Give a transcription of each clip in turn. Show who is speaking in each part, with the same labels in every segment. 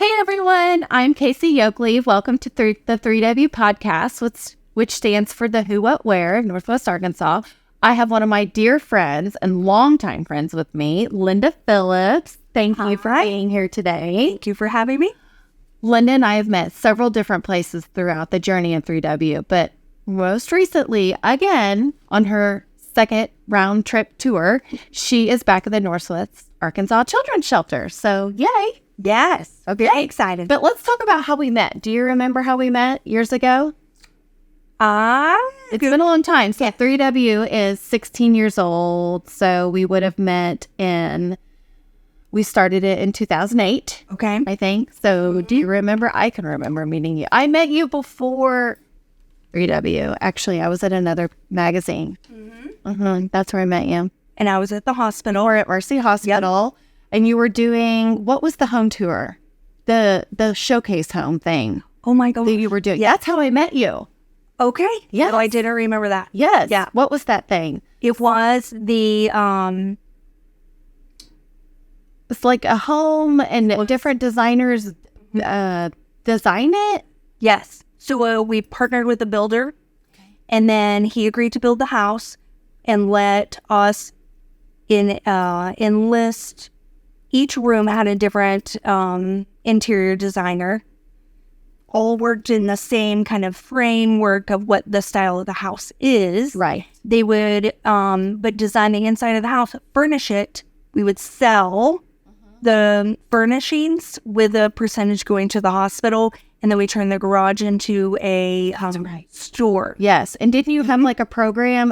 Speaker 1: Hey everyone, I'm Casey Yoakley. Welcome to the 3W podcast, which stands for the Who, What, Where of Northwest Arkansas. I have one of my dear friends and longtime friends with me, Linda Phillips. Thank you for being here today.
Speaker 2: Thank you for having me.
Speaker 1: Linda and I have met several different places throughout the journey in 3W, but most recently, again, on her second round trip tour, she is back at the Northwest Arkansas Children's Shelter. So, yay.
Speaker 2: Yes.
Speaker 1: Okay.
Speaker 2: Very excited.
Speaker 1: But let's talk about how we met. Do you remember how we met years ago? It's been a long time. So 3W is 16 years old. So we would have met we started it in 2008.
Speaker 2: Okay.
Speaker 1: I think. So do you remember? I can remember meeting you. I met you before 3W. Actually, I was at another magazine. That's where I met you.
Speaker 2: And I was at the hospital.
Speaker 1: Or at Mercy Hospital. Yep. And you were doing, what was the home tour? The showcase home thing.
Speaker 2: Oh my God.
Speaker 1: That you were doing. Yeah. That's how I met you.
Speaker 2: Okay.
Speaker 1: Yeah.
Speaker 2: Oh, I didn't remember that.
Speaker 1: Yes.
Speaker 2: Yeah.
Speaker 1: What was that thing?
Speaker 2: It was the,
Speaker 1: It's like a home and different designers design it?
Speaker 2: Yes. So we partnered with the builder and then he agreed to build the house and let us enlist. Each room had a different interior designer. All worked in the same kind of framework of what the style of the house is.
Speaker 1: Right.
Speaker 2: They would, but design the inside of the house, furnish it. We would sell the furnishings with a percentage going to the hospital. And then we turn the garage into a store.
Speaker 1: Yes. And didn't you have like a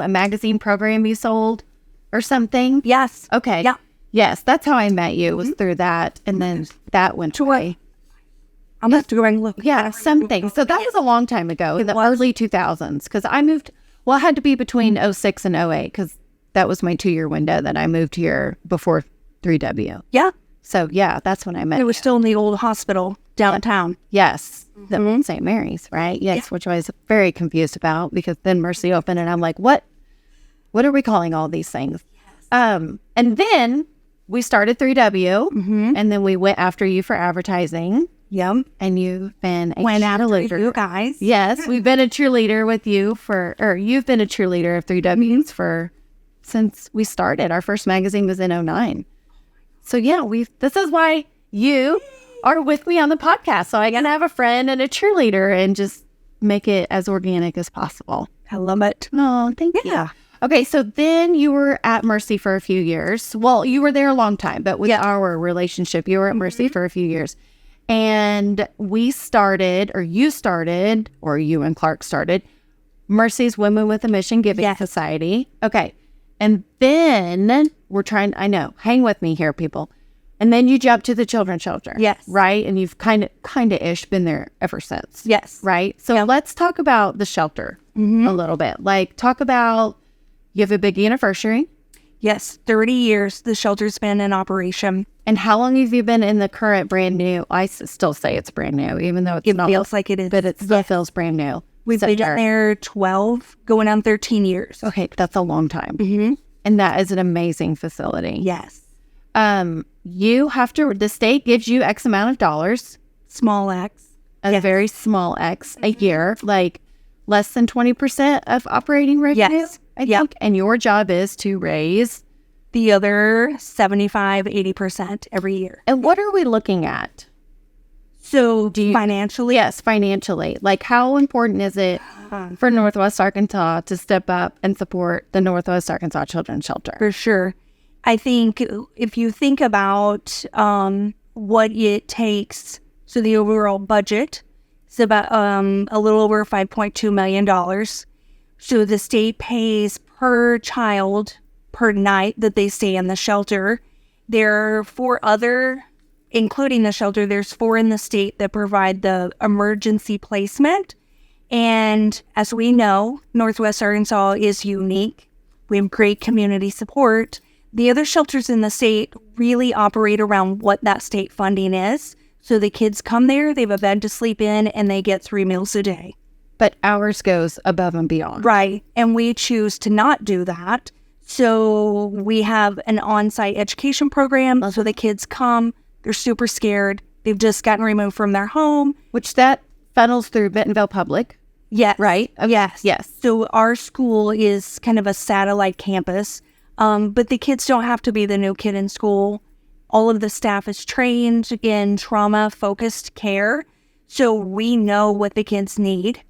Speaker 1: magazine program you sold or something?
Speaker 2: Yes.
Speaker 1: Okay.
Speaker 2: Yeah.
Speaker 1: Yes, that's how I met you, was through that, and then that went away.
Speaker 2: I'm not doing look.
Speaker 1: Yeah, something. So that was a long time ago, in the early 2000s, because I moved, it had to be between 06 and 08, because that was my 2-year window that I moved here before 3W.
Speaker 2: Yeah.
Speaker 1: So, yeah, that's when I met
Speaker 2: It was still in the old hospital downtown.
Speaker 1: Yes, the St. Mary's, right? Yes, which I was very confused about, because then Mercy opened, and I'm like, what are we calling all these things? Yes. And then we started 3W, and then we went after you for advertising.
Speaker 2: Yep.
Speaker 1: And you've been a
Speaker 2: Went after
Speaker 1: cheerleader.
Speaker 2: you guys.
Speaker 1: Yes, we've been a cheerleader with you you've been a cheerleader of 3Ws since we started. Our first magazine was in 2009. So yeah, this is why you are with me on the podcast. So I can have a friend and a cheerleader and just make it as organic as possible.
Speaker 2: I love it.
Speaker 1: Oh, thank you. Okay, so then you were at Mercy for a few years. Well, you were there a long time, but with our relationship, you were at Mercy for a few years. And you and Clark started Mercy's Women with a Mission Giving Society. Okay, and then hang with me here, people. And then you jumped to the Children's Shelter. Yes. Right? And you've kind of-ish been there ever since. Yes. Right? So let's talk about the shelter a little bit. Like, talk about... You have a big anniversary.
Speaker 2: Yes, 30 years the shelter's been in operation.
Speaker 1: And how long have you been in the current brand new? I still say it's brand new, even though it
Speaker 2: feels like it is.
Speaker 1: But it still feels brand new.
Speaker 2: We've been there 12, going on 13 years.
Speaker 1: Okay, that's a long time. Mm-hmm. And that is an amazing facility.
Speaker 2: Yes.
Speaker 1: The state gives you X amount of dollars.
Speaker 2: Small X.
Speaker 1: A very small X a year, like less than 20% of operating revenue.
Speaker 2: Yes.
Speaker 1: I think. And your job is to raise
Speaker 2: the other 75-80% every year.
Speaker 1: And what are we looking at?
Speaker 2: So financially?
Speaker 1: Yes, financially. Like, how important is it for Northwest Arkansas to step up and support the Northwest Arkansas Children's Shelter?
Speaker 2: For sure. I think if you think about what it takes, so the overall budget is about a little over $5.2 million. So the state pays per child per night that they stay in the shelter. There are 4 other, including the shelter, there's 4 in the state that provide the emergency placement. And as we know, Northwest Arkansas is unique. We have great community support. The other shelters in the state really operate around what that state funding is. So the kids come there, they have a bed to sleep in, and they get 3 meals a day.
Speaker 1: But ours goes above and beyond.
Speaker 2: Right. And we choose to not do that. So we have an on-site education program. So the kids come, they're super scared. They've just gotten removed from their home.
Speaker 1: Which that funnels through Bentonville Public.
Speaker 2: Yes.
Speaker 1: Right? Okay.
Speaker 2: Yes.
Speaker 1: Yes.
Speaker 2: So our school is kind of a satellite campus, but the kids don't have to be the new kid in school. All of the staff is trained in trauma-focused care, so we know what the kids need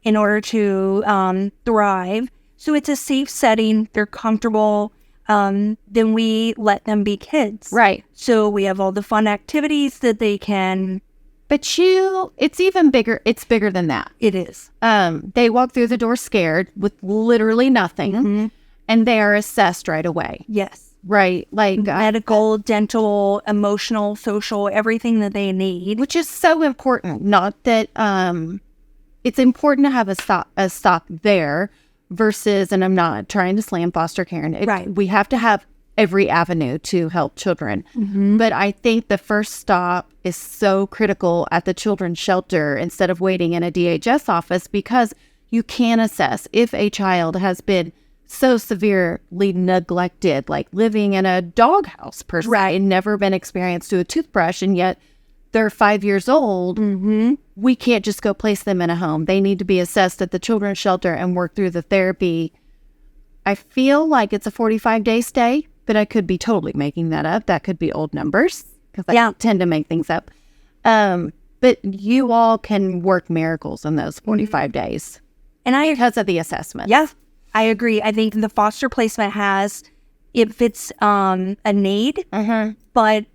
Speaker 2: in order to thrive. So it's a safe setting. They're comfortable. Then we let them be kids.
Speaker 1: Right.
Speaker 2: So we have all the fun activities that they can.
Speaker 1: But it's even bigger. It's bigger than that.
Speaker 2: It is.
Speaker 1: They walk through the door scared with literally nothing, and they are assessed right away.
Speaker 2: Yes.
Speaker 1: Right. Like
Speaker 2: medical, dental, emotional, social, everything that they need.
Speaker 1: Which is so important. Not that it's important to have a stop there versus, and I'm not trying to slam foster care.
Speaker 2: Right.
Speaker 1: We have to have every avenue to help children. But I think the first stop is so critical at the children's shelter instead of waiting in a DHS office, because you can assess if a child has been so severely neglected, like living in a doghouse per se, and never been experienced to a toothbrush, and yet they're 5 years old. We can't just go place them in a home. They need to be assessed at the children's shelter and work through the therapy. I feel like it's a 45-day stay, but I could be totally making that up. That could be old numbers, because I tend to make things up. But you all can work miracles in those 45 days.
Speaker 2: And
Speaker 1: because of the assessment.
Speaker 2: Yeah, I agree. I think the foster placement has, if it's a need, but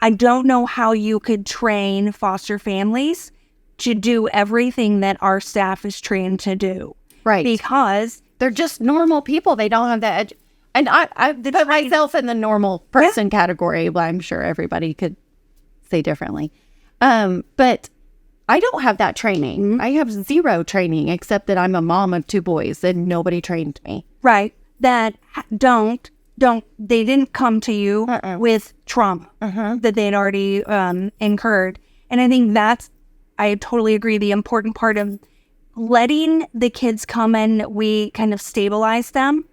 Speaker 2: I don't know how you could train foster families to do everything that our staff is trained to do.
Speaker 1: Right.
Speaker 2: Because
Speaker 1: they're just normal people. They don't have that and I put myself in the normal person category, but I'm sure everybody could say differently. But I don't have that training. I have zero training, except that I'm a mom of 2 boys and nobody trained me.
Speaker 2: Right. That they didn't come to you with trauma that they'd already incurred. And I think I totally agree. The important part of letting the kids come in, we kind of stabilize them,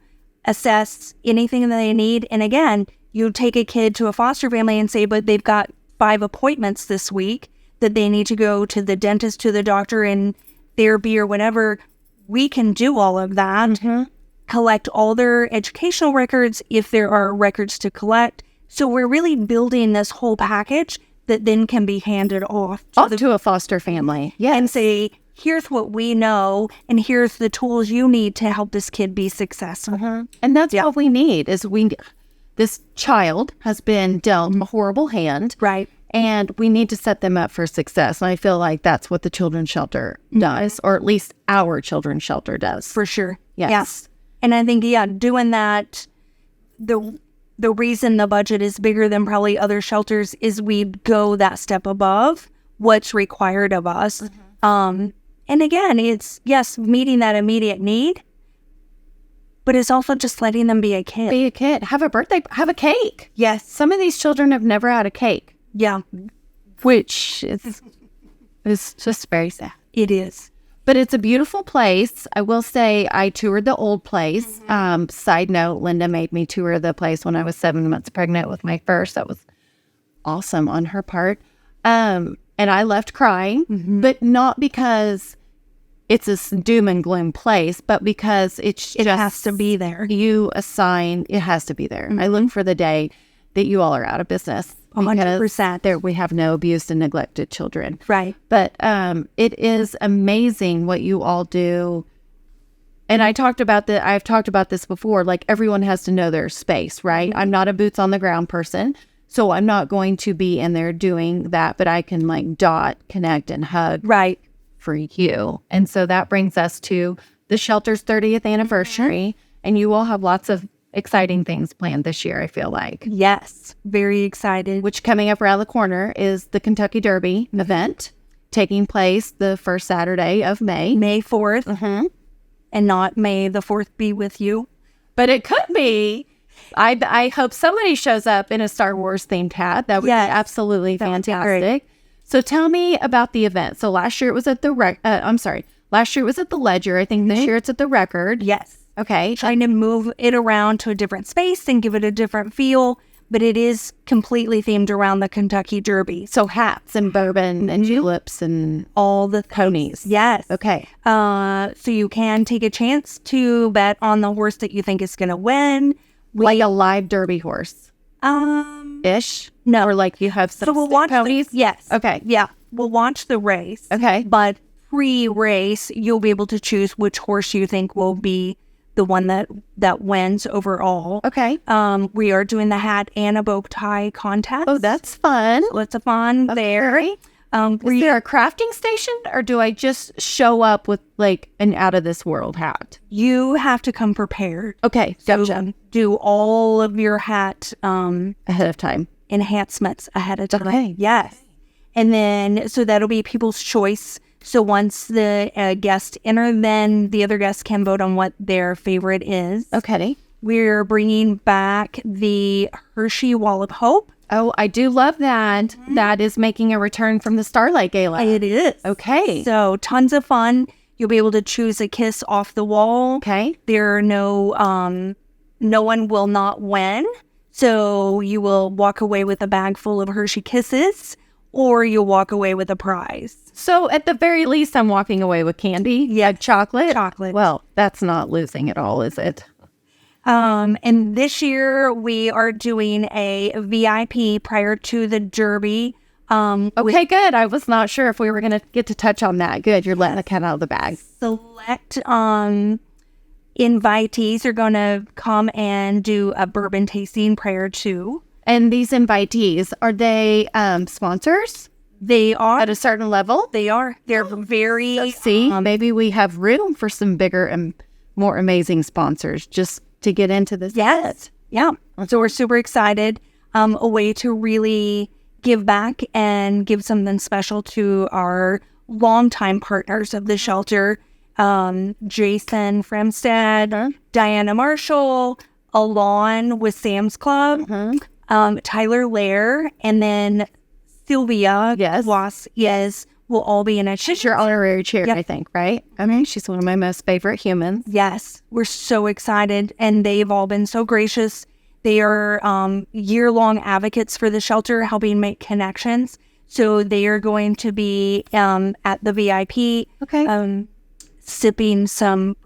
Speaker 2: assess anything that they need. And again, you take a kid to a foster family and say, but they've got 5 appointments this week that they need to go to the dentist, to the doctor, and therapy or whatever. We can do all of that. Collect all their educational records if there are records to collect. So we're really building this whole package that then can be handed off
Speaker 1: to a foster family.
Speaker 2: And say, here's what we know, and here's the tools you need to help this kid be successful.
Speaker 1: And that's what we need is this child has been dealt a horrible hand.
Speaker 2: Right.
Speaker 1: And we need to set them up for success. And I feel like that's what the children's shelter does, or at least our children's shelter does.
Speaker 2: For sure.
Speaker 1: Yes.
Speaker 2: And I think, doing that, the reason the budget is bigger than probably other shelters is we go that step above what's required of us. And again, it's, meeting that immediate need, but it's also just letting them be a kid.
Speaker 1: Be a kid. Have a birthday. Have a cake.
Speaker 2: Yes.
Speaker 1: Some of these children have never had a cake.
Speaker 2: Yeah.
Speaker 1: Which is just very sad.
Speaker 2: It is.
Speaker 1: But it's a beautiful place. I will say I toured the old place. Side note, Linda made me tour the place when I was 7 months pregnant with my first. That was awesome on her part. And I left crying, but not because it's a doom and gloom place, but because it
Speaker 2: has to be there.
Speaker 1: It has to be there. I look for the day that you all are out of business.
Speaker 2: 100%.
Speaker 1: There we have no abused and neglected children.
Speaker 2: Right.
Speaker 1: But it is amazing what you all do. And I've talked about this before, like everyone has to know their space, right? I'm not a boots on the ground person, so I'm not going to be in there doing that, but I can like dot, connect, and hug for you. And so that brings us to the shelter's 30th anniversary, and you all have lots of exciting things planned this year, I feel like.
Speaker 2: Yes, very excited.
Speaker 1: Which coming up around the corner is the Kentucky Derby event taking place the first Saturday of May.
Speaker 2: May 4th. And not May the 4th be with you.
Speaker 1: But it could be. I hope somebody shows up in a Star Wars themed hat. That would be absolutely fantastic. So tell me about the event. So last year it was at the last year it was at the Ledger. I think this year it's at the Record.
Speaker 2: Yes.
Speaker 1: Okay.
Speaker 2: Trying to move it around to a different space and give it a different feel. but it is completely themed around the Kentucky Derby.
Speaker 1: So hats and bourbon and tulips and
Speaker 2: All the
Speaker 1: ponies.
Speaker 2: Yes.
Speaker 1: Okay.
Speaker 2: So you can take a chance to bet on the horse that you think is going to win.
Speaker 1: Like a live Derby horse. Ish?
Speaker 2: No.
Speaker 1: Or like you have some
Speaker 2: So we'll
Speaker 1: stick
Speaker 2: watch
Speaker 1: ponies?
Speaker 2: Yes.
Speaker 1: Okay.
Speaker 2: Yeah. We'll watch the race.
Speaker 1: Okay.
Speaker 2: But pre-race, you'll be able to choose which horse you think will be the one that wins overall.
Speaker 1: Okay.
Speaker 2: We are doing the hat and a bow tie contest.
Speaker 1: Oh, that's fun.
Speaker 2: Lots of fun there.
Speaker 1: Is there a crafting station, or do I just show up with like an out of this world hat?
Speaker 2: You have to come prepared.
Speaker 1: Okay.
Speaker 2: So
Speaker 1: Gotcha.
Speaker 2: do all of your hat
Speaker 1: Ahead of time.
Speaker 2: enhancements ahead of time.
Speaker 1: Okay.
Speaker 2: Yes. And then, so that'll be people's choice. So once the guests enter, then the other guests can vote on what their favorite is.
Speaker 1: Okay.
Speaker 2: We're bringing back the Hershey Wall of Hope.
Speaker 1: Oh, I do love that. That is making a return from the Starlight Gala.
Speaker 2: It is.
Speaker 1: Okay.
Speaker 2: So tons of fun. You'll be able to choose a kiss off the wall.
Speaker 1: Okay.
Speaker 2: There are no one will not win. So you will walk away with a bag full of Hershey Kisses, or you'll walk away with a prize.
Speaker 1: So at the very least, I'm walking away with candy. Yeah. Chocolate.
Speaker 2: Chocolate.
Speaker 1: Well, that's not losing at all, is it?
Speaker 2: And this year we are doing a VIP prior to the Derby.
Speaker 1: Okay, good. I was not sure if we were going to get to touch on that. Good. You're letting the cat out of the bag.
Speaker 2: Select invitees are going to come and do a bourbon tasting prior to.
Speaker 1: And these invitees, are they sponsors
Speaker 2: They are.
Speaker 1: at a certain level?
Speaker 2: They are. They're very.
Speaker 1: See, maybe we have room for some bigger and more amazing sponsors just to get into this.
Speaker 2: Yes. Yeah. So we're super excited. A way to really give back and give something special to our longtime partners of the shelter. Jason Fremstad, Diana Marshall, Alon with Sam's Club, Tyler Lair, and then Sylvia Wass, will all be in a
Speaker 1: She's your honorary chair, I think, right? I mean, she's one of my most favorite humans.
Speaker 2: Yes, we're so excited, and they've all been so gracious. They are year-long advocates for the shelter, helping make connections. So they are going to be at the VIP, sipping some.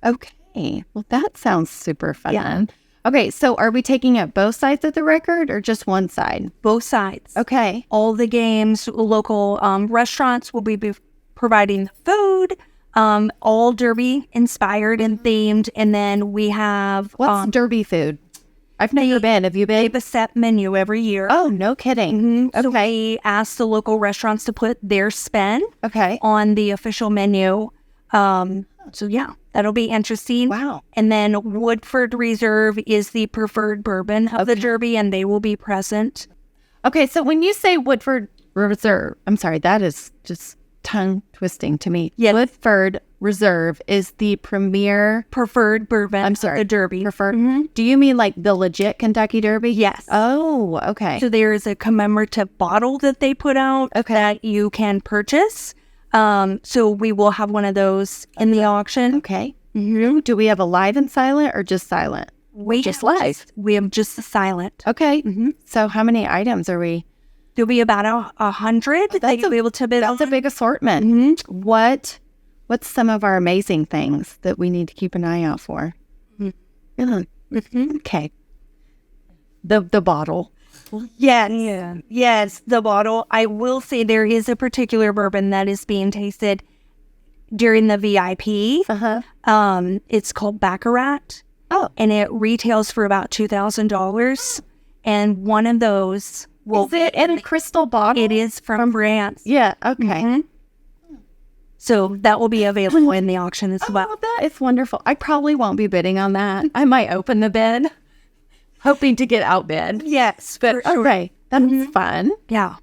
Speaker 1: Okay, well, that sounds super fun. Yeah. Okay, so are we taking up both sides of the record or just one side?
Speaker 2: Both sides.
Speaker 1: Okay.
Speaker 2: All the games, local restaurants will be providing the food, all Derby inspired and themed. And then we have...
Speaker 1: What's Derby food? I've never been. Have you been?
Speaker 2: They have a set menu every year.
Speaker 1: Oh, no kidding.
Speaker 2: So we asked the local restaurants to put their spin on the official menu. So yeah, that'll be interesting.
Speaker 1: Wow.
Speaker 2: And then Woodford Reserve is the preferred bourbon of the Derby, and they will be present.
Speaker 1: Okay, so when you say Woodford Reserve, I'm sorry, that is just tongue twisting to me.
Speaker 2: Yes.
Speaker 1: Woodford Reserve is the premier
Speaker 2: preferred bourbon
Speaker 1: of the
Speaker 2: Derby.
Speaker 1: Preferred. Do you mean like the legit Kentucky Derby?
Speaker 2: Yes.
Speaker 1: Oh, okay.
Speaker 2: So there is a commemorative bottle that they put out that you can purchase. So we will have one of those in the auction.
Speaker 1: Okay. Do we have a live and silent or just silent?
Speaker 2: We
Speaker 1: just live.
Speaker 2: We have just the silent.
Speaker 1: Okay. So how many items are we?
Speaker 2: There'll be about 100 that you'll be able to bid on.
Speaker 1: That's a big assortment. What's some of our amazing things that we need to keep an eye out for? Okay. The bottle.
Speaker 2: Yes, the bottle. I will say there is a particular bourbon that is being tasted during the VIP. It's called Baccarat.
Speaker 1: Oh.
Speaker 2: And it retails for about $2,000. And one of those
Speaker 1: is it in a crystal bottle?
Speaker 2: It is from France.
Speaker 1: Yeah, okay.
Speaker 2: So that will be available in the auction as well.
Speaker 1: Oh, that is wonderful. I probably won't be bidding on that. I might open the bid, hoping to get outbid.
Speaker 2: Yes,
Speaker 1: but okay, that's fun.
Speaker 2: Yeah.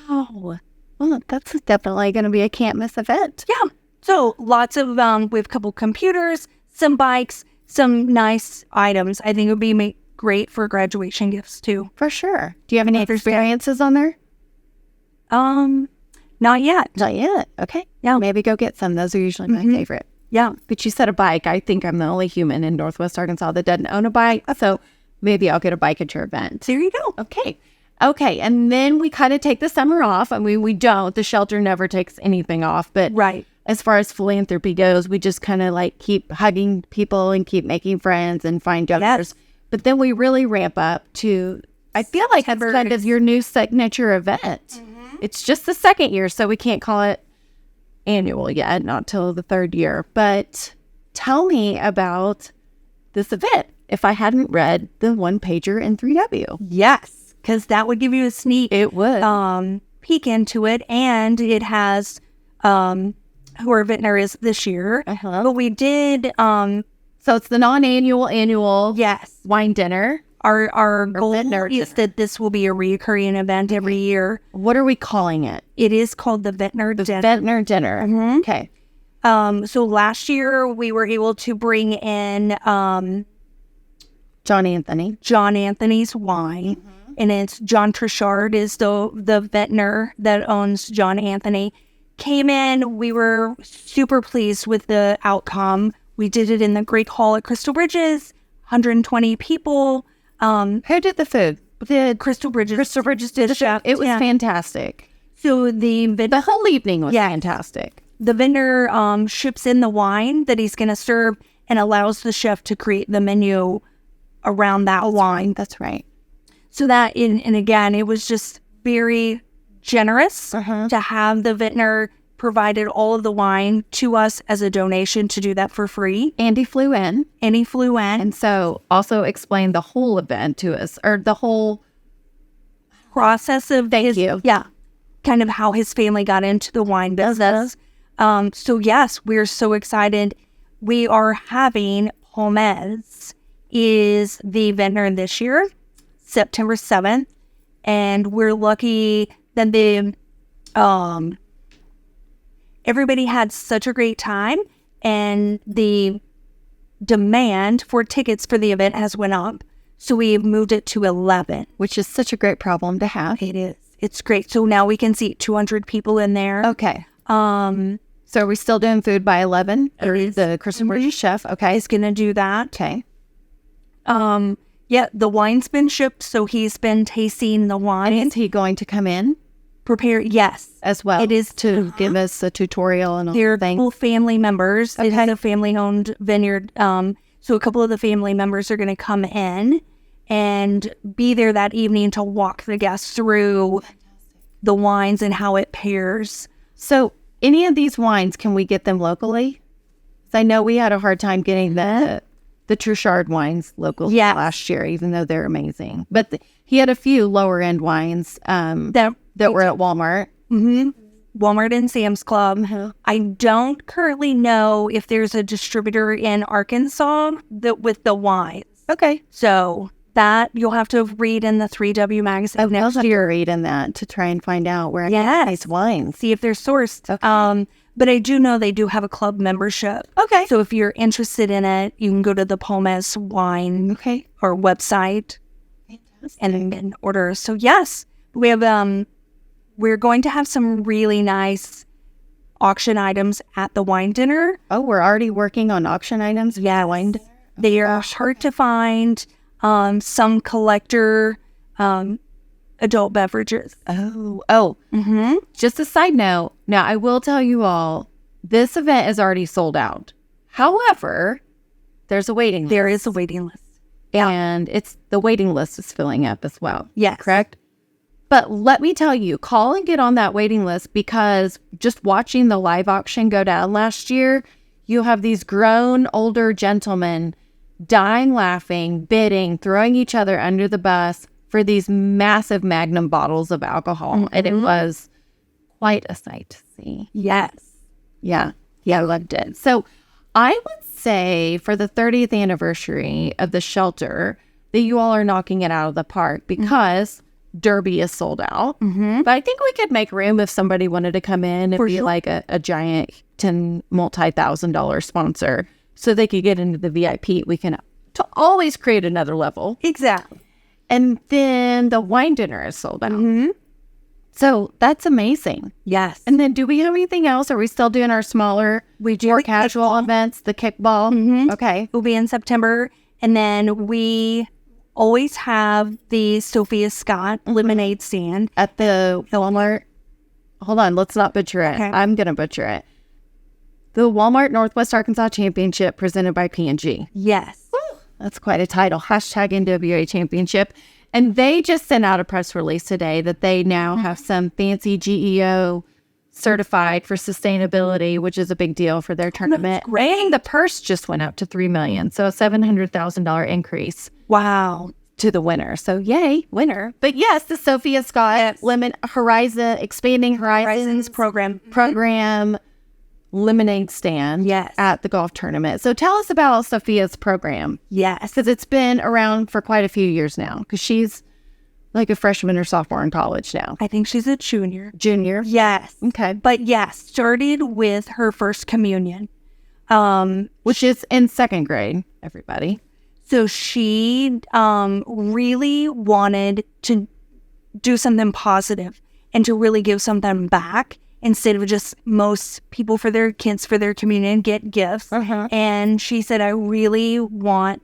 Speaker 1: Wow. Well, that's definitely going to be a can't miss event.
Speaker 2: Yeah. So lots of we have a couple computers, some bikes, some nice items. I think it would be great for graduation gifts too.
Speaker 1: For sure. Do you have any experiences on there?
Speaker 2: Not yet.
Speaker 1: Not yet. Okay.
Speaker 2: Yeah.
Speaker 1: Maybe go get some. Those are usually my favorite.
Speaker 2: Yeah.
Speaker 1: But you said a bike. I think I'm the only human in Northwest Arkansas that doesn't own a bike. So Maybe I'll get a bike at your event.
Speaker 2: There you go.
Speaker 1: Okay. And then we kind of take the summer off. I mean, we don't. The shelter never takes anything off. But as far as philanthropy goes, we just kind of like keep hugging people and keep making friends and find donors. But then we really ramp up to, I feel like it's kind of your new signature event. It's just the second year, so we can't call it annual yet, not till the third year. But tell me about this event if I hadn't read the one pager in 3W.
Speaker 2: Yes, because that would give you a sneak peek into it. And it has who our vintner is this year. But we did
Speaker 1: so it's the non-annual annual wine dinner.
Speaker 2: Our goal is that this will be a recurring event every year.
Speaker 1: What are we calling it?
Speaker 2: It is called the Vintner Dinner.
Speaker 1: Vintner Dinner. Okay.
Speaker 2: So last year we were able to bring in
Speaker 1: John Anthony's
Speaker 2: wine, and it's John Trichard is the vintner that owns John Anthony. Came in, we were super pleased with the outcome. We did it in the Great Hall at Crystal Bridges, 120 people.
Speaker 1: Who did the food?
Speaker 2: Crystal Bridges.
Speaker 1: Crystal Bridges did the chef. It was fantastic.
Speaker 2: So the
Speaker 1: whole evening was fantastic.
Speaker 2: The vendor ships in the wine that he's going to serve and allows the chef to create the menu around that wine.
Speaker 1: That's right.
Speaker 2: So that, and again, it was just very generous to have the vintner provided all of the wine to us as a donation to do that for free.
Speaker 1: Andy flew in. And so also explained the whole event to us, or the whole
Speaker 2: process of kind of how his family got into the wine business. So yes, we're so excited. We are having Pomez is the vintner this year, September 7th. And we're lucky that everybody had such a great time, and the demand for tickets for the event has went up. So we moved it to 11.
Speaker 1: Which is such a great problem to have.
Speaker 2: It is. It's great. So now we can seat 200 people in there.
Speaker 1: Okay. So are we still doing food by 11?
Speaker 2: It is.
Speaker 1: The Crystal Bridges chef,
Speaker 2: is going to do that.
Speaker 1: Okay.
Speaker 2: The wine's been shipped, so he's been tasting the wine.
Speaker 1: Is he going to come in?
Speaker 2: Prepare, yes.
Speaker 1: As well.
Speaker 2: It is
Speaker 1: to give us a tutorial and all that.
Speaker 2: They're full family members. It had a family-owned vineyard. So a couple of the family members are going to come in and be there that evening to walk the guests through the wines and how it pairs.
Speaker 1: So any of these wines, can we get them locally? I know we had a hard time getting the Trichard wines local last year, even though they're amazing. But he had a few lower end wines that were at Walmart.
Speaker 2: Walmart and Sam's Club. I don't currently know if there's a distributor in Arkansas with the wines.
Speaker 1: Okay.
Speaker 2: So that you'll have to read in the 3W magazine
Speaker 1: next year. Read in that to try and find out where I can get nice wines.
Speaker 2: See if they're sourced. Okay. But I do know they do have a club membership.
Speaker 1: Okay.
Speaker 2: So if you're interested in it, you can go to the Pomez wine or website and order. So yes, we have we're going to have some really nice auction items at the wine dinner.
Speaker 1: Oh, we're already working on auction items?
Speaker 2: Yeah, wine dinner. They are hard to find. Some collector adult beverages.
Speaker 1: Just a side note. Now, I will tell you all, this event is already sold out. However, there's a waiting list.
Speaker 2: There is a waiting list.
Speaker 1: And the waiting list is filling up as well.
Speaker 2: Yes.
Speaker 1: Correct? But let me tell you, call and get on that waiting list, because just watching the live auction go down last year, you have these grown older gentlemen dying laughing, bidding, throwing each other under the bus for these massive Magnum bottles of alcohol. And it was quite a sight to see.
Speaker 2: Yes.
Speaker 1: Yeah, I loved it. So I would say for the 30th anniversary of the shelter that you all are knocking it out of the park, because Derby is sold out. But I think we could make room if somebody wanted to come in and be like a giant multi-$1,000 sponsor, so they could get into the VIP. We can always create another level.
Speaker 2: Exactly.
Speaker 1: And then the wine dinner is sold out. So that's amazing.
Speaker 2: Yes.
Speaker 1: And then do we have anything else? Are we still doing our smaller, more casual events, the kickball? Okay.
Speaker 2: We'll be in September. And then we always have the Sophia Scott lemonade stand
Speaker 1: at the Walmart. Hold on, let's not butcher it.
Speaker 2: Okay.
Speaker 1: I'm gonna butcher it. The Walmart Northwest Arkansas Championship presented by P&G.
Speaker 2: Yes.
Speaker 1: That's quite a title. Hashtag NWA Championship. And they just sent out a press release today that they now have some fancy GEO certified for sustainability, which is a big deal for their tournament. And the purse just went up to $3 million. So a $700,000 increase.
Speaker 2: Wow.
Speaker 1: To the winner. So yay, winner. But yes, the Sophia Scott Expanding Horizons program lemonade stand at the golf tournament. So tell us about Sophia's program.
Speaker 2: Yes.
Speaker 1: Because it's been around for quite a few years now, because she's like a freshman or sophomore in college now.
Speaker 2: I think she's a junior.
Speaker 1: Junior?
Speaker 2: Yes.
Speaker 1: Okay.
Speaker 2: But yes, started with her first communion.
Speaker 1: Which is in second grade, everybody.
Speaker 2: So she really wanted to do something positive and to really give something back instead of just most people for their kids for their communion get gifts. And she said, I really want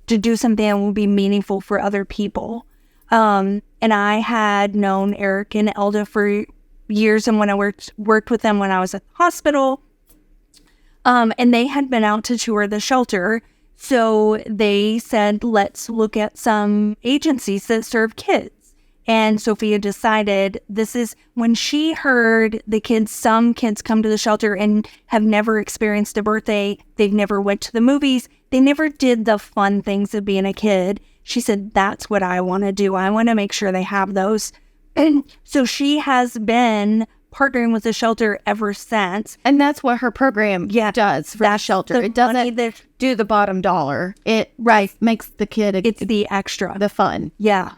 Speaker 2: to do something that will be meaningful for other people. And I had known Eric and Elda for years, and when I worked with them when I was at the hospital, and they had been out to tour the shelter. So they said, let's look at some agencies that serve kids. And Sophia decided this is when she heard some kids come to the shelter and have never experienced a birthday. They've never went to the movies. They never did the fun things of being a kid. She said, that's what I want to do. I want to make sure they have those. And so she has been partnering with the shelter ever since.
Speaker 1: And that's what her program does for the shelter. It doesn't do the bottom dollar. It makes the kid
Speaker 2: it's the extra.
Speaker 1: The fun.
Speaker 2: Yeah.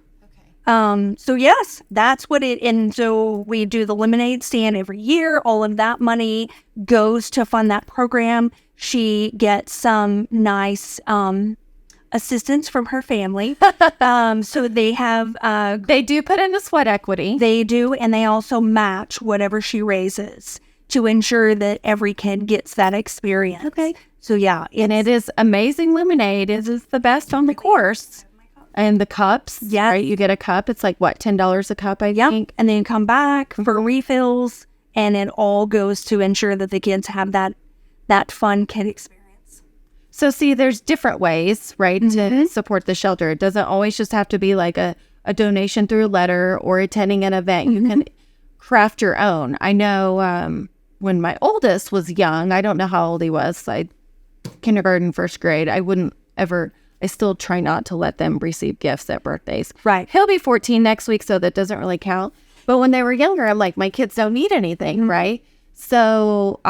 Speaker 2: Okay. So yes, that's what and so we do the lemonade stand every year. All of that money goes to fund that program. She gets some nice assistance from her family. So they have
Speaker 1: they do put in the sweat equity.
Speaker 2: They do, and they also match whatever she raises to ensure that every kid gets that experience.
Speaker 1: Okay.
Speaker 2: So yeah,
Speaker 1: and it is amazing lemonade. It is the best on the course. And the cups, right? You get a cup. It's like what, $10 a cup, I think.
Speaker 2: And then come back for refills, and it all goes to ensure that the kids have that fun kid experience.
Speaker 1: So see, there's different ways, right, to support the shelter. It doesn't always just have to be like a donation through a letter or attending an event. You can craft your own. I know when my oldest was young, I don't know how old he was, like kindergarten, first grade, I still try not to let them receive gifts at birthdays.
Speaker 2: Right.
Speaker 1: He'll be 14 next week, so that doesn't really count. But when they were younger, I'm like, my kids don't need anything, right? So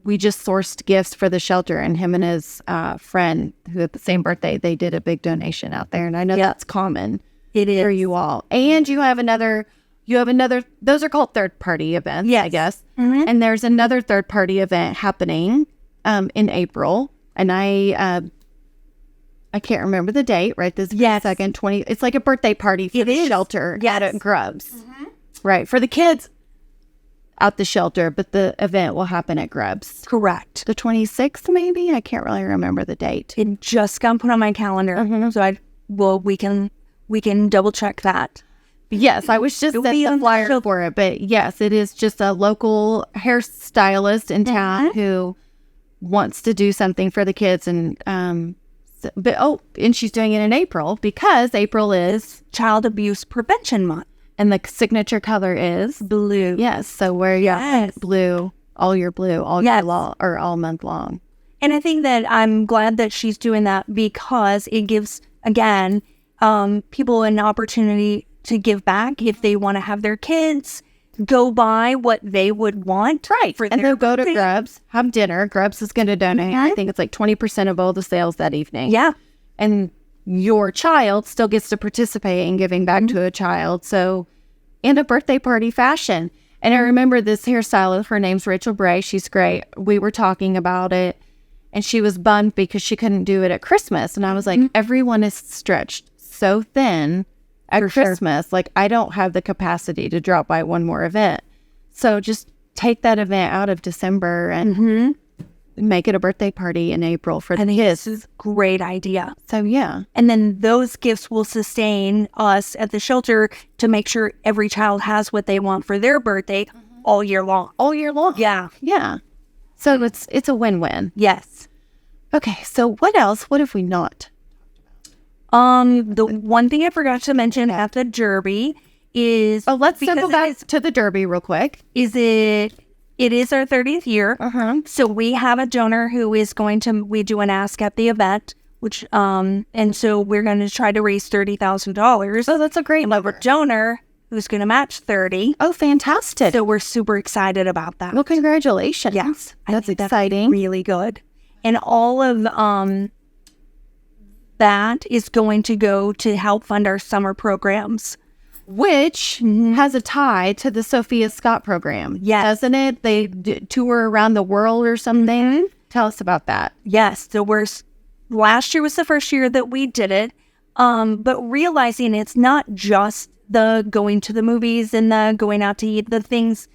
Speaker 1: we just sourced gifts for the shelter, and him and his friend, who had the same birthday, they did a big donation out there. And I know that's common.
Speaker 2: It is.
Speaker 1: For you all. And you have another, those are called third-party events, I guess. And there's another third-party event happening in April. And I can't remember the date, right? This second 20. It's like a birthday party for the shelter at Grubbs. Right. For the kids at the shelter, but the event will happen at Grubbs.
Speaker 2: Correct.
Speaker 1: The 26th, maybe? I can't really remember the date.
Speaker 2: It just got put on my calendar. So we can double check that.
Speaker 1: Yes, I was just at the flyer for it, but yes, it is just a local hairstylist in town who wants to do something for the kids, and and she's doing it in April because April is
Speaker 2: Child Abuse Prevention Month.
Speaker 1: And the signature color is
Speaker 2: blue.
Speaker 1: Yes, so wear blue, all year or all month long.
Speaker 2: And I think that I'm glad that she's doing that because it gives, again, people an opportunity to give back if they want to have their kids go buy what they would want.
Speaker 1: Right. And they'll go to Grubbs, have dinner. Grubbs is going to donate. I think it's like 20% of all the sales that evening.
Speaker 2: Yeah.
Speaker 1: And your child still gets to participate in giving back to a child. So in a birthday party fashion. And I remember this hairstylist, her name's Rachel Bray. She's great. We were talking about it, and she was bummed because she couldn't do it at Christmas. And I was like, everyone is stretched so thin at Christmas. Like, I don't have the capacity to drop by one more event. So just take that event out of December and make it a birthday party in April for the
Speaker 2: kids.
Speaker 1: kids.
Speaker 2: This is a great idea.
Speaker 1: So, yeah.
Speaker 2: And then those gifts will sustain us at the shelter to make sure every child has what they want for their birthday all year long.
Speaker 1: All year long.
Speaker 2: Yeah.
Speaker 1: Yeah. So it's a win-win.
Speaker 2: Yes.
Speaker 1: Okay. So what else? What have we not?
Speaker 2: The one thing I forgot to mention at the Derby is...
Speaker 1: Oh, let's circle back to the Derby real quick.
Speaker 2: It is our 30th year. So we have a donor who is we do an ask at the event, which, and so we're going to try to raise $30,000.
Speaker 1: Oh, that's a great
Speaker 2: number. Donor who's going to match 30.
Speaker 1: Oh, fantastic.
Speaker 2: So we're super excited about that.
Speaker 1: Well, congratulations.
Speaker 2: Yes.
Speaker 1: That's exciting.
Speaker 2: Really good. And all of, that is going to go to help fund our summer programs.
Speaker 1: Which has a tie to the Sophia Scott program.
Speaker 2: Yes.
Speaker 1: Doesn't it? They tour around the world or something. Tell us about that.
Speaker 2: Yes. So last year was the first year that we did it. But realizing it's not just the going to the movies and the going out to eat, the things,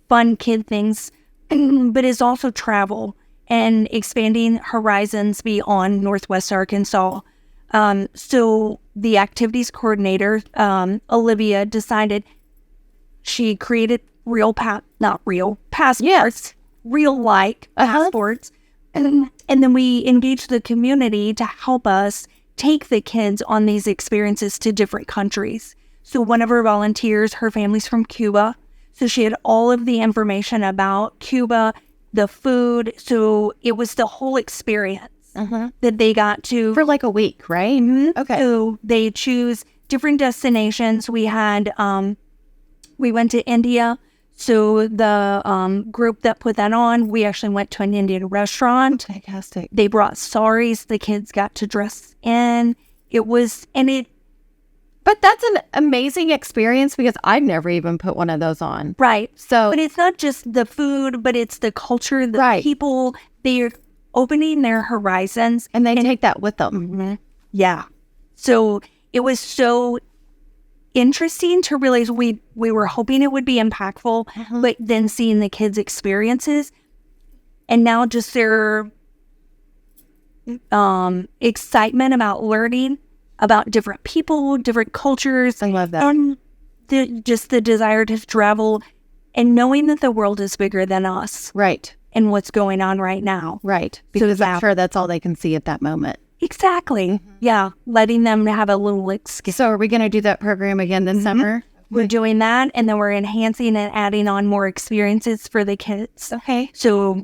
Speaker 2: fun kid things, but it's also travel and expanding horizons beyond Northwest Arkansas. So the activities coordinator, Olivia, decided she created passports, real-like passports. And then we engaged the community to help us take the kids on these experiences to different countries. So one of our volunteers, her family's from Cuba. So she had all of the information about Cuba, the food. So it was the whole experience. That they got to...
Speaker 1: For like a week, right? Okay.
Speaker 2: So they choose different destinations. We had, we went to India. So the group that put that on, we actually went to an Indian restaurant.
Speaker 1: Fantastic.
Speaker 2: They brought saris. The kids got to dress in.
Speaker 1: But that's an amazing experience because I've never even put one of those on.
Speaker 2: Right.
Speaker 1: So...
Speaker 2: But it's not just the food, but it's the culture, the people. They're opening their horizons.
Speaker 1: And they take that with them.
Speaker 2: Yeah. So it was so interesting to realize we were hoping it would be impactful, but then seeing the kids' experiences and now just their excitement about learning about different people, different cultures.
Speaker 1: I love that.
Speaker 2: And just the desire to travel and knowing that the world is bigger than us.
Speaker 1: Right.
Speaker 2: And what's going on right now.
Speaker 1: Right. Because I'm sure that's all they can see at that moment.
Speaker 2: Exactly. Yeah. Letting them have a little escape.
Speaker 1: So are we going to do that program again this summer?
Speaker 2: We're doing that. And then we're enhancing and adding on more experiences for the kids.
Speaker 1: Okay.
Speaker 2: So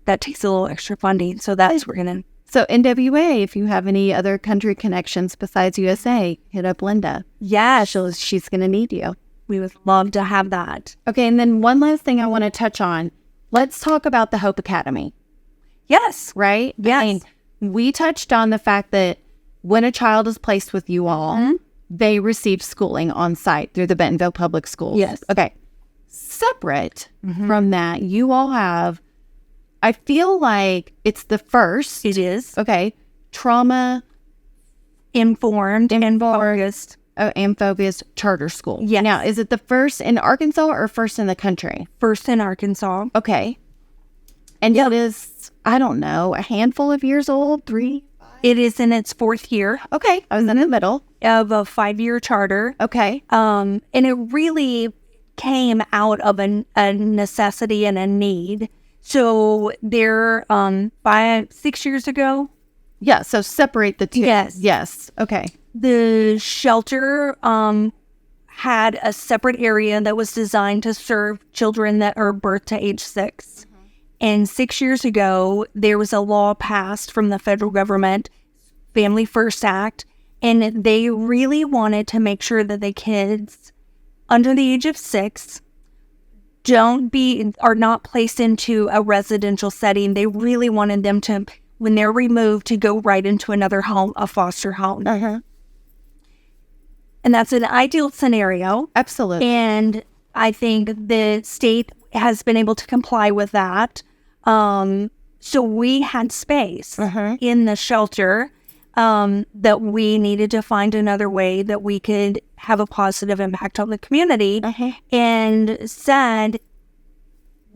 Speaker 2: that takes a little extra funding. So that's we're going to.
Speaker 1: So NWA, if you have any other country connections besides USA, hit up Linda.
Speaker 2: Yeah.
Speaker 1: She's going to need you.
Speaker 2: We would love to have that.
Speaker 1: Okay. And then one last thing I want to touch on. Let's talk about the Hope Academy.
Speaker 2: Yes.
Speaker 1: Right?
Speaker 2: Yes.
Speaker 1: I mean, we touched on the fact that when a child is placed with you all, they receive schooling on site through the Bentonville Public Schools.
Speaker 2: Yes.
Speaker 1: Okay. Separate from that, you all have, I feel like it's the first.
Speaker 2: It is.
Speaker 1: Okay. Trauma
Speaker 2: informed and focused.
Speaker 1: And focused charter school.
Speaker 2: Yes.
Speaker 1: Now, is it the first in Arkansas or first in the country?
Speaker 2: First in Arkansas.
Speaker 1: Okay. And it is, I don't know, a handful of years old? 3?
Speaker 2: It is in its 4th year.
Speaker 1: Okay. I was in the middle.
Speaker 2: Of a 5-year charter.
Speaker 1: Okay.
Speaker 2: And it really came out of a necessity and a need. So there, 6 years ago.
Speaker 1: Yeah. So separate the two.
Speaker 2: Yes.
Speaker 1: Yes. Okay.
Speaker 2: The shelter had a separate area that was designed to serve children that are birth to age 6. And 6 years ago, there was a law passed from the federal government, Family First Act, and they really wanted to make sure that the kids under the age of 6 are not placed into a residential setting. They really wanted them to, when they're removed, to go right into another home, a foster home. And that's an ideal scenario.
Speaker 1: Absolutely.
Speaker 2: And I think the state has been able to comply with that. So we had space in the shelter that we needed to find another way that we could have a positive impact on the community. And said,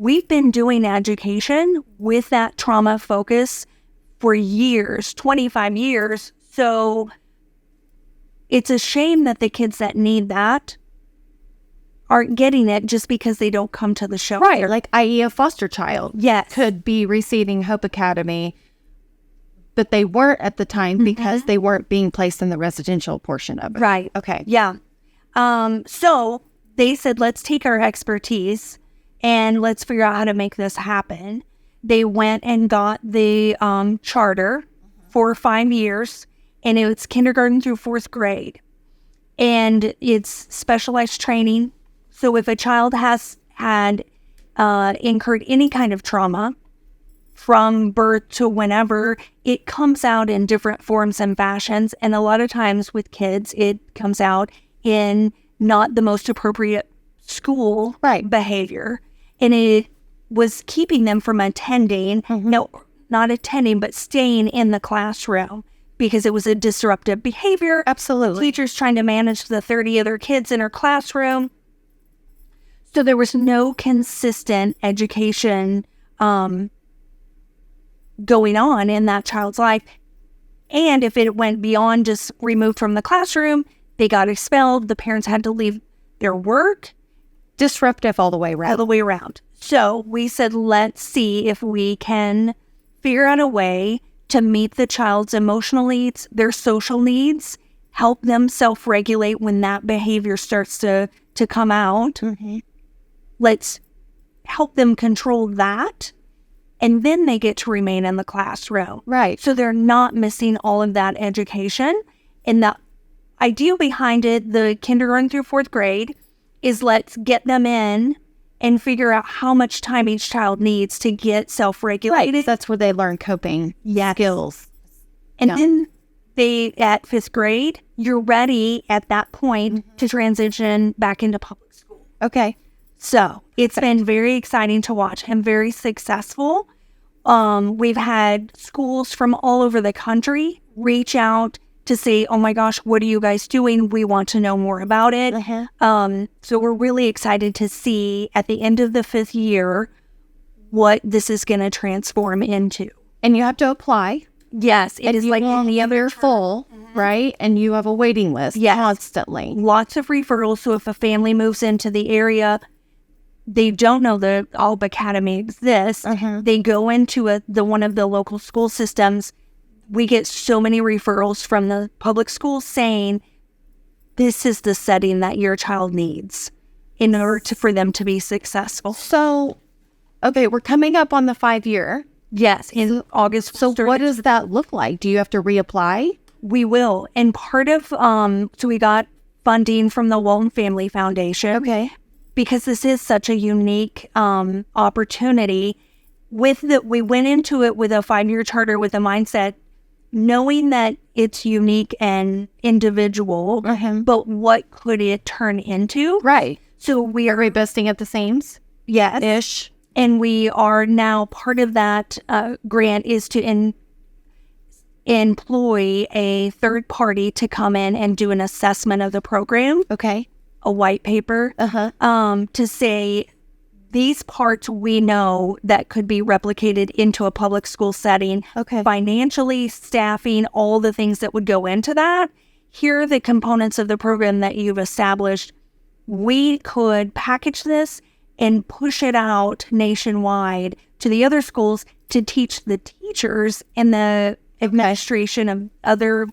Speaker 2: we've been doing education with that trauma focus for years, 25 years. So it's a shame that the kids that need that aren't getting it just because they don't come to the shelter.
Speaker 1: Right, like i.e. a foster child could be receiving Hope Academy, but they weren't at the time because they weren't being placed in the residential portion of it.
Speaker 2: Right.
Speaker 1: Okay.
Speaker 2: Yeah. So they said, let's take our expertise and let's figure out how to make this happen. They went and got the charter for 5 years, and it's kindergarten through 4th grade. And it's specialized training. So if a child has had incurred any kind of trauma from birth to whenever, it comes out in different forms and fashions. And a lot of times with kids, it comes out in not the most appropriate school behavior. And it was keeping them from attending, no, not attending, but staying in the classroom because it was a disruptive behavior.
Speaker 1: Absolutely.
Speaker 2: Teachers trying to manage the 30 other kids in her classroom. So there was no consistent education going on in that child's life. And if it went beyond just removed from the classroom, they got expelled. The parents had to leave their work.
Speaker 1: Disruptive all the way around.
Speaker 2: All the way around. So we said, let's see if we can figure out a way to meet the child's emotional needs, their social needs, help them self-regulate when that behavior starts to come out. Let's help them control that. And then they get to remain in the classroom.
Speaker 1: Right.
Speaker 2: So they're not missing all of that education. And the idea behind it, the kindergarten through 4th grade, is let's get them in and figure out how much time each child needs to get self-regulated.
Speaker 1: Right. That's where they learn coping skills.
Speaker 2: And then they, at 5th grade, you're ready at that point to transition back into public school.
Speaker 1: Okay.
Speaker 2: So it's been very exciting to watch and very successful. We've had schools from all over the country reach out to say, oh my gosh, what are you guys doing? We want to know more about it. So we're really excited to see at the end of the 5th year what this is going to transform into.
Speaker 1: And you have to apply.
Speaker 2: Yes, it is like any other
Speaker 1: full, right? And you have a waiting list constantly.
Speaker 2: Lots of referrals. So if a family moves into the area, they don't know the Hope Academy exists. They go into the one of the local school systems. We get so many referrals from the public schools saying, this is the setting that your child needs in order for them to be successful.
Speaker 1: So, okay, we're coming up on the 5-year.
Speaker 2: Yes, in August.
Speaker 1: So what does that look like? Do you have to reapply?
Speaker 2: We will. And part of, so we got funding from the Walton Family Foundation.
Speaker 1: Okay.
Speaker 2: Because this is such a unique opportunity. We went into it with a 5-year charter with a mindset, knowing that it's unique and individual, but what could it turn into?
Speaker 1: Right.
Speaker 2: So we are
Speaker 1: revisiting at the Sames?
Speaker 2: Yes.
Speaker 1: Ish.
Speaker 2: And we are now, part of that grant is to employ a third party to come in and do an assessment of the program.
Speaker 1: Okay.
Speaker 2: A white paper to say, these parts we know that could be replicated into a public school setting.
Speaker 1: Okay.
Speaker 2: Financially, staffing, all the things that would go into that. Here are the components of the program that you've established. We could package this and push it out nationwide to the other schools to teach the teachers and the administration of other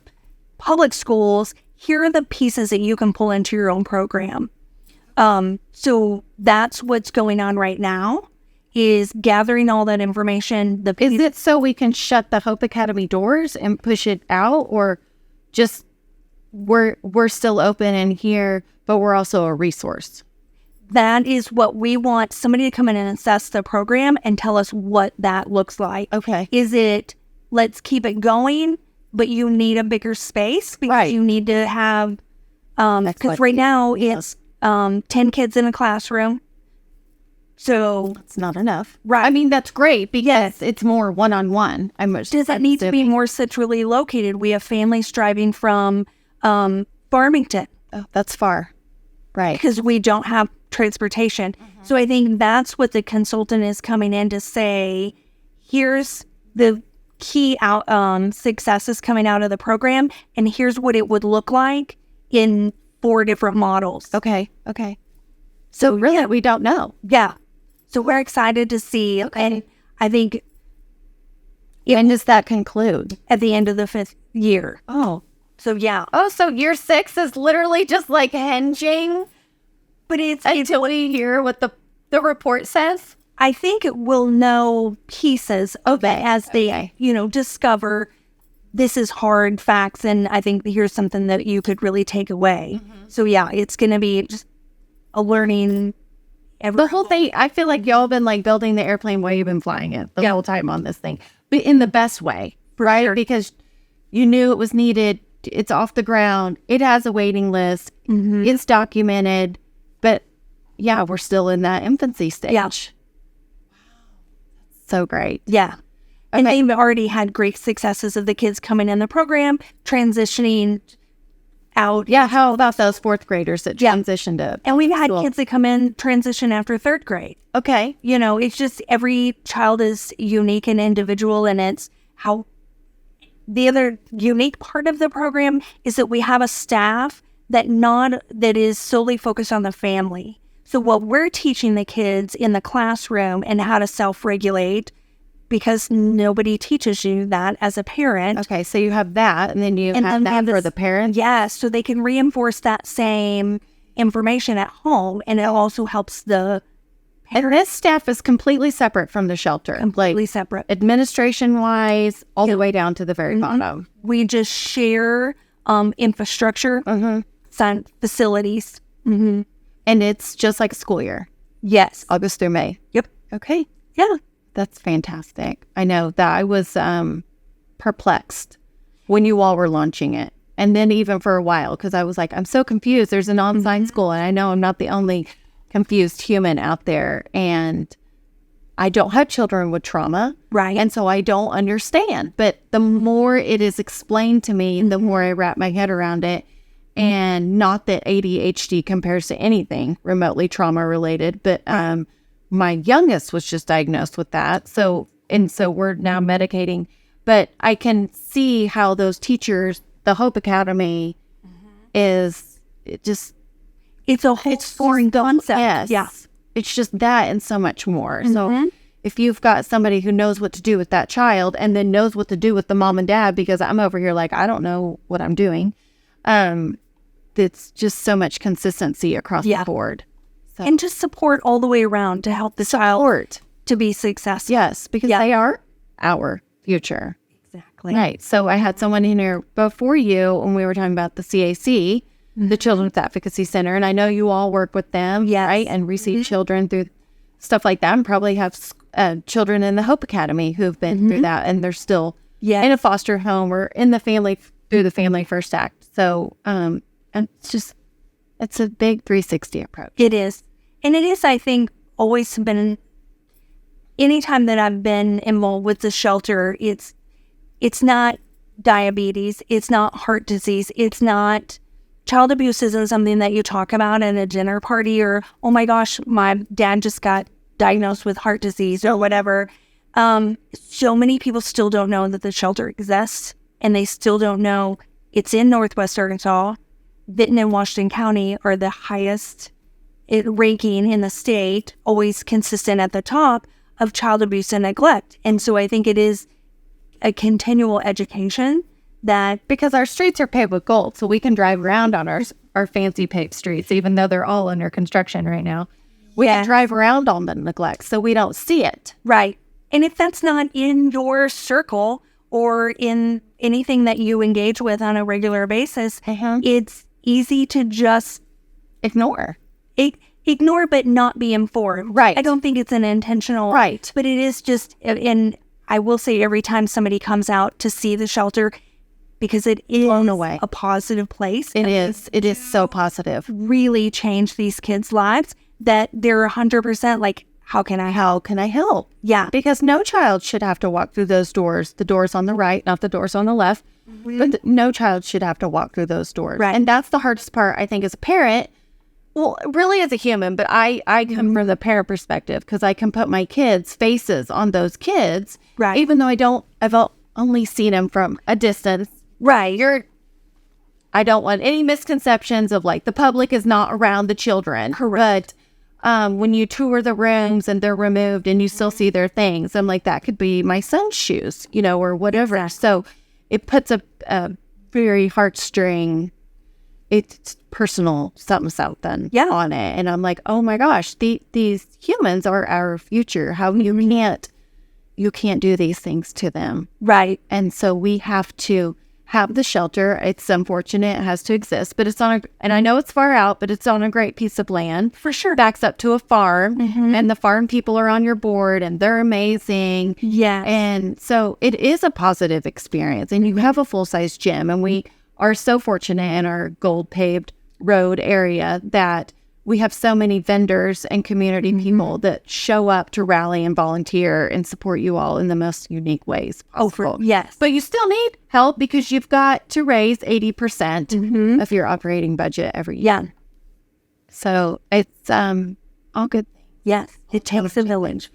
Speaker 2: public schools. Here are the pieces that you can pull into your own program. So that's what's going on right now, is gathering all that information.
Speaker 1: Is it so we can shut the Hope Academy doors and push it out, or just we're still open in here, but we're also a resource?
Speaker 2: That is what we want, somebody to come in and assess the program and tell us what that looks like.
Speaker 1: Okay.
Speaker 2: Is it, let's keep it going, but you need a bigger space because you need to have, because right now it's 10 kids in a classroom. So
Speaker 1: it's not enough.
Speaker 2: Right.
Speaker 1: I mean, that's great because it's more one-on-one.
Speaker 2: Does that need to be more centrally located? We have families driving from Farmington.
Speaker 1: Oh, that's far. Right.
Speaker 2: Because we don't have transportation. So I think that's what the consultant is coming in to say, here's the key successes coming out of the program, and here's what it would look like in 4 different models.
Speaker 1: Okay. So really, we don't know.
Speaker 2: Yeah. So we're excited to see.
Speaker 1: Okay.
Speaker 2: And I think
Speaker 1: When does that conclude?
Speaker 2: at the end of the 5th year.
Speaker 1: Oh.
Speaker 2: So yeah.
Speaker 1: Oh, so year 6 is literally just like hinging
Speaker 2: But it's
Speaker 1: until we hear what the report says?
Speaker 2: I think we'll know pieces of it as they, discover this is hard facts. And I think here's something that you could really take away. So yeah, it's going to be just a learning.
Speaker 1: The whole thing, I feel like y'all been like building the airplane while you've been flying it the whole time on this thing, but in the best way, right?
Speaker 2: Sure.
Speaker 1: Because you knew it was needed. It's off the ground. It has a waiting list. It's documented, but yeah, we're still in that infancy stage.
Speaker 2: Yeah.
Speaker 1: Wow. So great.
Speaker 2: Yeah. And they've already had great successes of the kids coming in the program, transitioning out.
Speaker 1: Yeah. How about those 4th graders that transitioned to?
Speaker 2: And we've had kids that come in, transition after 3rd grade.
Speaker 1: Okay.
Speaker 2: It's just every child is unique and individual, and it's how the other unique part of the program is that we have a staff that is solely focused on the family. So what we're teaching the kids in the classroom and how to self-regulate, because nobody teaches you that as a parent.
Speaker 1: Okay. So you have that, and then you have that for the parents.
Speaker 2: Yes. So they can reinforce that same information at home, and it also helps the
Speaker 1: And this staff is completely separate from the shelter.
Speaker 2: completely separate.
Speaker 1: Administration-wise, all the way down to the very bottom.
Speaker 2: We just share infrastructure, facilities.
Speaker 1: And it's just like a school year,
Speaker 2: Yes.
Speaker 1: August through May.
Speaker 2: Yep.
Speaker 1: Okay.
Speaker 2: Yeah.
Speaker 1: That's fantastic. I know that I was perplexed when you all were launching it. And then even for a while, because I was like, I'm so confused. There's an on-site school, and I know I'm not the only confused human out there. And I don't have children with trauma.
Speaker 2: Right.
Speaker 1: And so I don't understand. But the more it is explained to me, the more I wrap my head around it. And not that ADHD compares to anything remotely trauma related, but my youngest was just diagnosed with that. So we're now medicating. But I can see how those teachers, the Hope Academy, it's
Speaker 2: a whole foreign concept.
Speaker 1: Yes.
Speaker 2: Yeah.
Speaker 1: It's just that and so much more. So if you've got somebody who knows what to do with that child and then knows what to do with the mom and dad, because I'm over here like, I don't know what I'm doing. It's just so much consistency across the board. So.
Speaker 2: And just support all the way around to help the child to be successful.
Speaker 1: Yes, because they are our future.
Speaker 2: Exactly.
Speaker 1: Right. So I had someone in here before you when we were talking about the CAC, the Children's Advocacy Center, and I know you all work with them, right? And receive children through stuff like that, and probably have children in the Hope Academy who've been through that, and they're still in a foster home or in the family through the Family First Act. So, and it's a big 360 approach.
Speaker 2: It is. And it is, I think, always been, anytime that I've been involved with the shelter, it's not diabetes, it's not heart disease, it's not, child abuse isn't something that you talk about at a dinner party or, oh my gosh, my dad just got diagnosed with heart disease or whatever. So many people still don't know that the shelter exists, and they still don't know it's in Northwest Arkansas. Benton and Washington County are the highest ranking in the state, always consistent at the top of child abuse and neglect. And so I think it is a continual education that,
Speaker 1: because our streets are paved with gold, so we can drive around on our fancy paved streets, even though they're all under construction right now. We can drive around on the neglect, so we don't see it.
Speaker 2: Right. And if that's not in your circle or in anything that you engage with on a regular basis, it's easy to just
Speaker 1: ignore,
Speaker 2: but not be informed.
Speaker 1: Right.
Speaker 2: I don't think it's an intentional.
Speaker 1: Right.
Speaker 2: But it is just, and I will say every time somebody comes out to see the shelter, because it is
Speaker 1: blown away.
Speaker 2: A positive place.
Speaker 1: It is. It is so positive.
Speaker 2: Really change these kids' lives that they're 100% like, how can I help?
Speaker 1: How can I help?
Speaker 2: Yeah.
Speaker 1: Because no child should have to walk through those doors. The doors on the right, not the doors on the left. But no child should have to walk through those doors.
Speaker 2: Right.
Speaker 1: And that's the hardest part, I think, as a parent. Well, really as a human, but I come from the parent perspective because I can put my kids' faces on those kids.
Speaker 2: Right.
Speaker 1: Even though I've only seen them from a distance.
Speaker 2: Right.
Speaker 1: I don't want any misconceptions of like the public is not around the children.
Speaker 2: Correct.
Speaker 1: But when you tour the rooms and they're removed and you still see their things, I'm like, that could be my son's shoes, or whatever.
Speaker 2: Exactly.
Speaker 1: So it puts a very heartstring, it's personal something on it. And I'm like, oh my gosh, these humans are our future. How you can't do these things to them.
Speaker 2: Right.
Speaker 1: And so we have to have the shelter. It's unfortunate it has to exist, but it's and I know it's far out, but it's on a great piece of land.
Speaker 2: For sure.
Speaker 1: Backs up to a farm, and the farm people are on your board, and they're amazing.
Speaker 2: Yeah.
Speaker 1: And so it is a positive experience, and you have a full-size gym, and we are so fortunate in our gold paved road area that we have so many vendors and community people that show up to rally and volunteer and support you all in the most unique ways possible.
Speaker 2: Yes.
Speaker 1: But you still need help because you've got to raise 80% of your operating budget every year.
Speaker 2: Yeah.
Speaker 1: So it's all good things.
Speaker 2: Yes. It takes a village.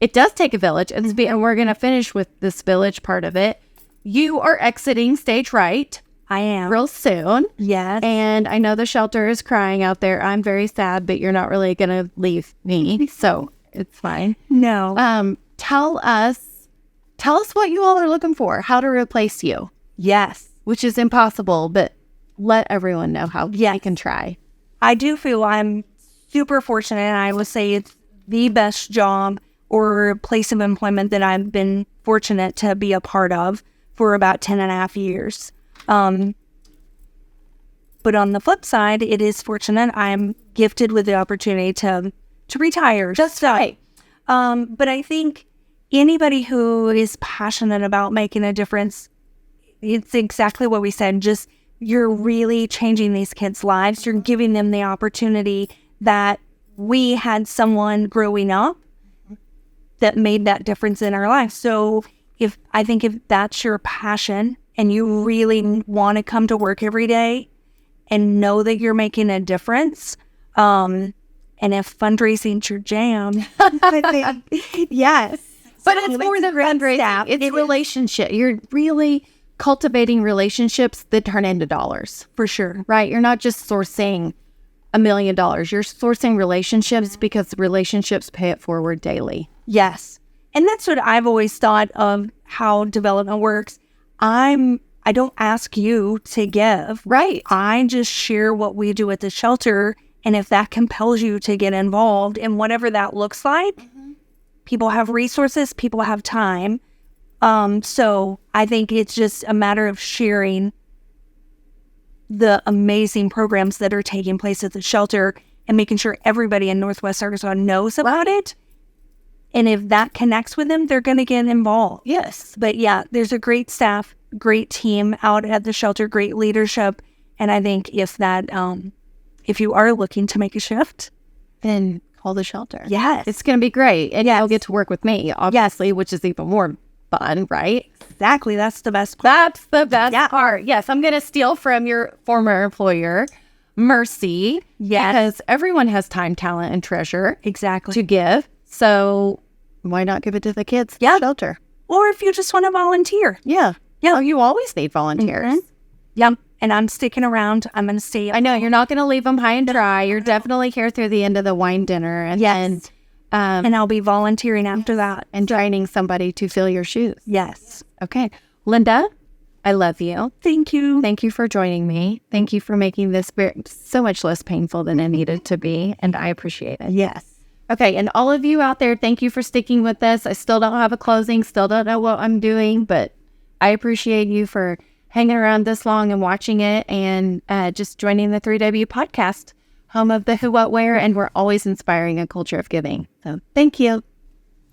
Speaker 1: It does take a village. And we're going to finish with this village part of it. You are exiting stage right.
Speaker 2: I am.
Speaker 1: Real soon.
Speaker 2: Yes.
Speaker 1: And I know the shelter is crying out there. I'm very sad, but you're not really going to leave me. So it's fine.
Speaker 2: No.
Speaker 1: Tell us what you all are looking for, how to replace you.
Speaker 2: Yes.
Speaker 1: Which is impossible, but let everyone know how they can try.
Speaker 2: I do feel I'm super fortunate, and I would say it's the best job or place of employment that I've been fortunate to be a part of for about 10 and a half years. But on the flip side, it is fortunate I'm gifted with the opportunity to retire.
Speaker 1: Just right.
Speaker 2: But I think anybody who is passionate about making a difference, it's exactly what we said. Just you're really changing these kids' lives. You're giving them the opportunity that we had someone growing up that made that difference in our lives. So if that's your passion, and you really want to come to work every day and know that you're making a difference, and if fundraising's your jam, yes.
Speaker 1: But it's more than fundraising. It's relationship. You're really cultivating relationships that turn into dollars.
Speaker 2: For sure.
Speaker 1: Right? You're not just sourcing $1 million. You're sourcing relationships because relationships pay it forward daily.
Speaker 2: Yes. And that's what I've always thought of how development works. I don't ask you to give.
Speaker 1: Right.
Speaker 2: I just share what we do at the shelter. And if that compels you to get involved in whatever that looks like, people have resources, people have time. So I think it's just a matter of sharing the amazing programs that are taking place at the shelter and making sure everybody in Northwest Arkansas knows about it. And if that connects with them, they're going to get involved.
Speaker 1: Yes.
Speaker 2: But yeah, there's a great staff, great team out at the shelter, great leadership. And I think if you are looking to make a shift,
Speaker 1: then call the shelter.
Speaker 2: Yes.
Speaker 1: It's going to be great. And you'll get to work with me, obviously, which is even more fun, right?
Speaker 2: Exactly. That's the best part.
Speaker 1: That's the best part. Yes. I'm going to steal from your former employer, Mercy.
Speaker 2: Yes.
Speaker 1: Because everyone has time, talent, and treasure.
Speaker 2: Exactly.
Speaker 1: To give. So why not give it to the kids? Yeah. Shelter.
Speaker 2: Or if you just want to volunteer.
Speaker 1: Yeah. Yeah. Oh, you always need volunteers.
Speaker 2: Yep. And I'm sticking around. I'm going to stay.
Speaker 1: I know. You're not going to leave them high and dry. You're definitely here through the end of the wine dinner. And then,
Speaker 2: and I'll be volunteering after that.
Speaker 1: And training somebody to fill your shoes.
Speaker 2: Yes.
Speaker 1: Okay. Linda, I love you.
Speaker 2: Thank you.
Speaker 1: Thank you for joining me. Thank you for making this so much less painful than it needed to be. And I appreciate it.
Speaker 2: Yes.
Speaker 1: Okay, and all of you out there, thank you for sticking with us. I still don't have a closing, still don't know what I'm doing, but I appreciate you for hanging around this long and watching it and just joining the 3W podcast, home of the who, what, where, and we're always inspiring a culture of giving. So thank you.